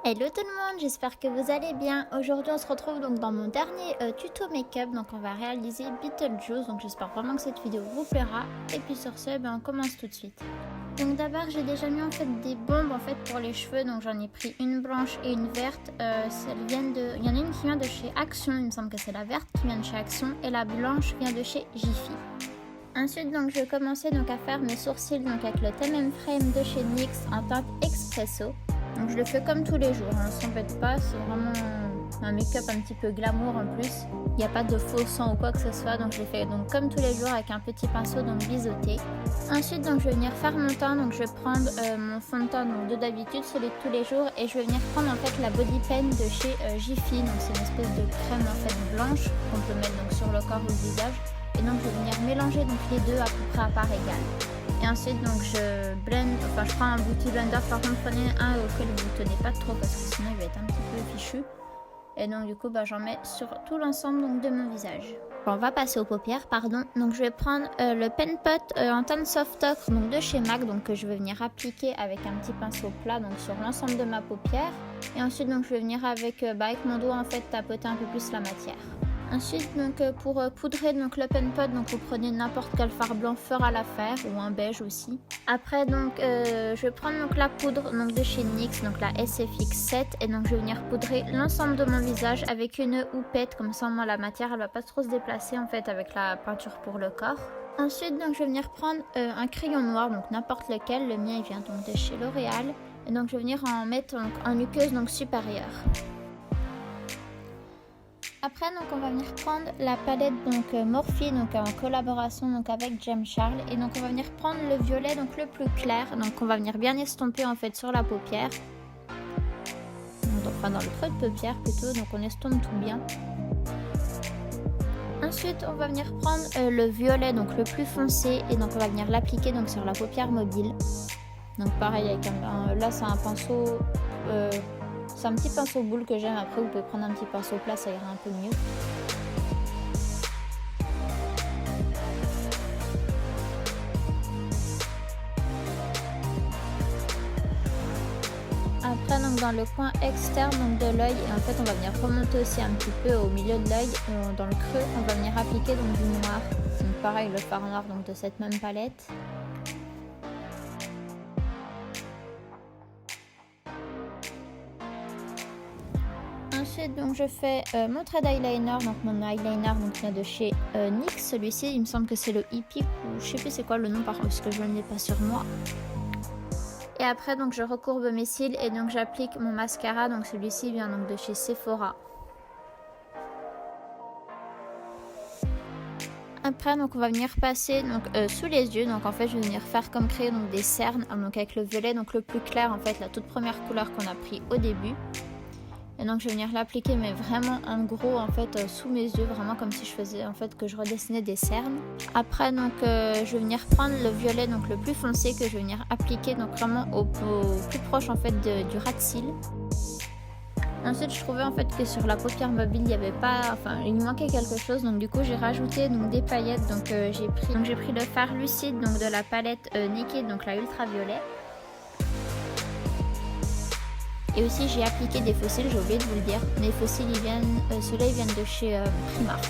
Hello tout le monde, j'espère que vous allez bien. Aujourd'hui on se retrouve donc dans mon dernier tuto make-up. Donc on va réaliser Beetlejuice. Donc j'espère vraiment que cette vidéo vous plaira. Et puis sur ce, on commence tout de suite. Donc d'abord j'ai déjà mis en fait des bombes pour les cheveux. Donc j'en ai pris une blanche et une verte. Il y en a une qui vient de chez Action, il me semble que c'est la verte qui vient de chez Action. Et la blanche vient de chez Jiffy. Ensuite donc je vais commencer à faire mes sourcils donc avec le TMM Frame de chez NYX en teinte Expresso. Donc je le fais comme tous les jours, on s'embête pas, c'est vraiment un make-up un petit peu glamour en plus. Il n'y a pas de faux sang ou quoi que ce soit, donc je le fais donc comme tous les jours avec un petit pinceau donc biseauté. Ensuite donc je vais venir faire mon teint, donc je vais prendre mon fond de teint donc, de d'habitude, celui de tous les jours, et je vais venir prendre en fait la body pen de chez Jiffy. Donc c'est une espèce de crème en fait blanche qu'on peut mettre donc sur le corps ou le visage. Et donc je vais venir mélanger donc les deux à peu près à part égale. Et ensuite donc je prends un beauty blender. Par contre prenez un auquel vous ne tenez pas trop parce que sinon il va être un petit peu fichu. Et donc du coup j'en mets sur tout l'ensemble donc de mon visage. On va passer aux paupières, pardon. Donc je vais prendre le pen pot en teinte soft ocre donc de chez MAC, donc que je vais venir appliquer avec un petit pinceau plat donc sur l'ensemble de ma paupière. Et ensuite donc je vais venir avec mon doigt en fait tapoter un peu plus la matière. Ensuite donc pour poudrer donc le pen pot, donc vous prenez n'importe quel fard blanc fera l'affaire, ou un beige aussi. Après donc je vais prendre donc la poudre donc de chez NYX, donc la SFX7, et donc je vais venir poudrer l'ensemble de mon visage avec une houppette, comme ça moi la matière elle va pas trop se déplacer en fait avec la peinture pour le corps. Ensuite donc je vais venir prendre un crayon noir, donc n'importe lequel, le mien il vient donc de chez L'Oréal, et donc je vais venir en mettre donc, en muqueuse donc supérieure. Après donc on va venir prendre la palette donc Morphe, donc en collaboration donc avec James Charles, et donc on va venir prendre le violet donc le plus clair, donc on va venir bien estomper en fait sur la paupière, donc, enfin dans le creux de paupière plutôt, donc on estompe tout bien. Ensuite on va venir prendre le violet donc le plus foncé, et donc on va venir l'appliquer donc sur la paupière mobile. Donc pareil avec là c'est un pinceau c'est un petit pinceau boule que j'aime. Après vous pouvez prendre un petit pinceau plat, ça ira un peu mieux. Après donc dans le coin externe donc de l'œil, et en fait on va venir remonter aussi un petit peu au milieu de l'œil, dans le creux on va venir appliquer donc du noir. Donc pareil le fard noir donc de cette même palette. Ensuite donc je fais mon trait d'eyeliner, donc mon eyeliner donc vient de chez NYX, celui-ci il me semble que c'est le Epic, ou je sais plus c'est quoi le nom par contre parce que je ne l'ai pas sur moi. Et après donc je recourbe mes cils et donc j'applique mon mascara, donc celui-ci vient donc de chez Sephora. Après donc on va venir passer donc sous les yeux, donc en fait je vais venir faire comme créer donc des cernes, donc avec le violet donc le plus clair en fait, la toute première couleur qu'on a pris au début. Et donc je vais venir l'appliquer mais vraiment en gros en fait sous mes yeux, vraiment comme si je faisais en fait que je redessinais des cernes. Après donc je vais venir prendre le violet donc le plus foncé que je vais venir appliquer donc vraiment au plus proche en fait du ras de cils. Ensuite je trouvais en fait que sur la paupière mobile il y avait pas, il manquait quelque chose, donc du coup j'ai rajouté donc des paillettes, donc j'ai pris le fard lucide donc de la palette Naked, donc la ultraviolet. Et aussi j'ai appliqué des fossiles, j'ai oublié de vous le dire. Les fossiles ceux-là ils viennent de chez Primark.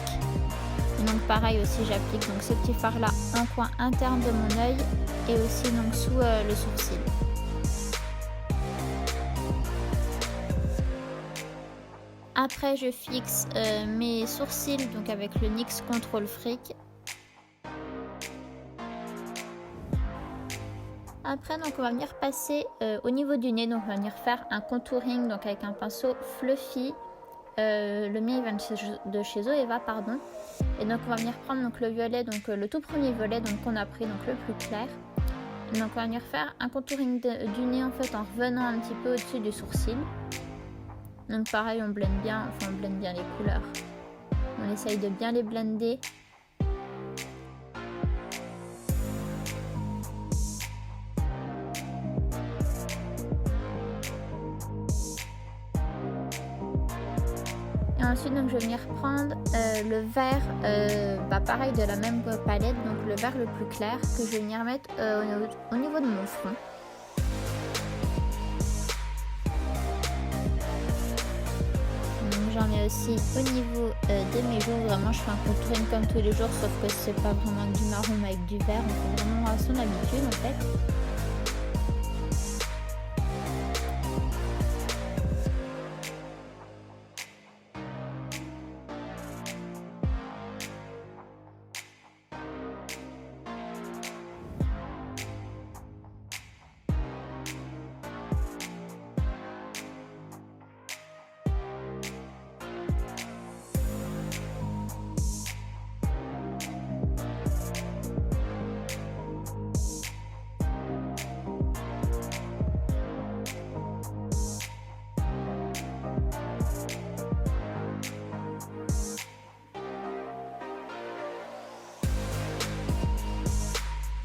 Et donc pareil aussi j'applique donc ce petit fard là en coin interne de mon œil et aussi donc sous le sourcil. Après je fixe mes sourcils donc avec le NYX Control Freak. Après donc on va venir passer au niveau du nez, donc on va venir faire un contouring donc avec un pinceau fluffy. Le mien il vient de chez Zoeva, pardon. Et donc on va venir prendre donc le violet, donc le tout premier violet donc qu'on a pris, donc le plus clair. Et donc on va venir faire un contouring du nez en fait en revenant un petit peu au-dessus du sourcil. Donc pareil on blende bien les couleurs. On essaye de bien les blender. Et ensuite donc je vais venir prendre le vert pareil de la même palette, donc le vert le plus clair que je vais venir mettre au niveau de mon front. j'en mets aussi au niveau de mes joues. Vraiment, je fais un contouring comme tous les jours, sauf que c'est pas vraiment du marron mais avec du vert. On fait vraiment à son habitude en fait.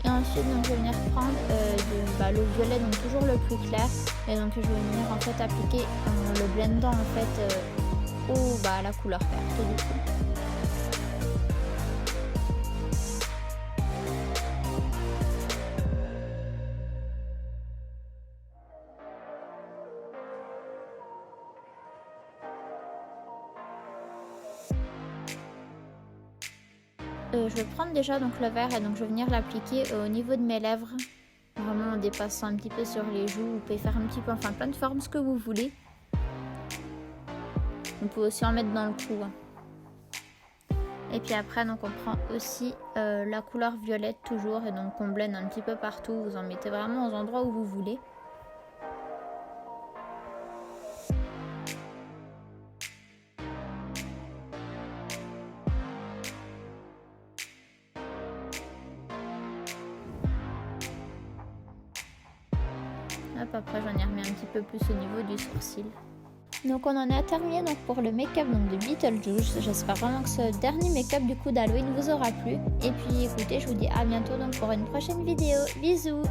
Et ensuite, donc, je vais venir prendre le violet, donc toujours le plus clair. Et donc, je vais venir en fait appliquer en le blendant en fait à la couleur verte du coup. Je vais prendre déjà donc le vert et donc je vais venir l'appliquer au niveau de mes lèvres. Vraiment en dépassant un petit peu sur les joues. Vous pouvez faire un petit peu, enfin plein de formes, ce que vous voulez. Vous pouvez aussi en mettre dans le cou. Et puis après, donc on prend aussi la couleur violette toujours. Et donc on blende un petit peu partout. Vous en mettez vraiment aux endroits où vous voulez. Hop, après j'en ai remis un petit peu plus au niveau du sourcil. Donc on en a terminé donc pour le make-up de Beetlejuice. J'espère vraiment que ce dernier make-up du coup d'Halloween vous aura plu. Et puis écoutez, je vous dis à bientôt donc pour une prochaine vidéo. Bisous!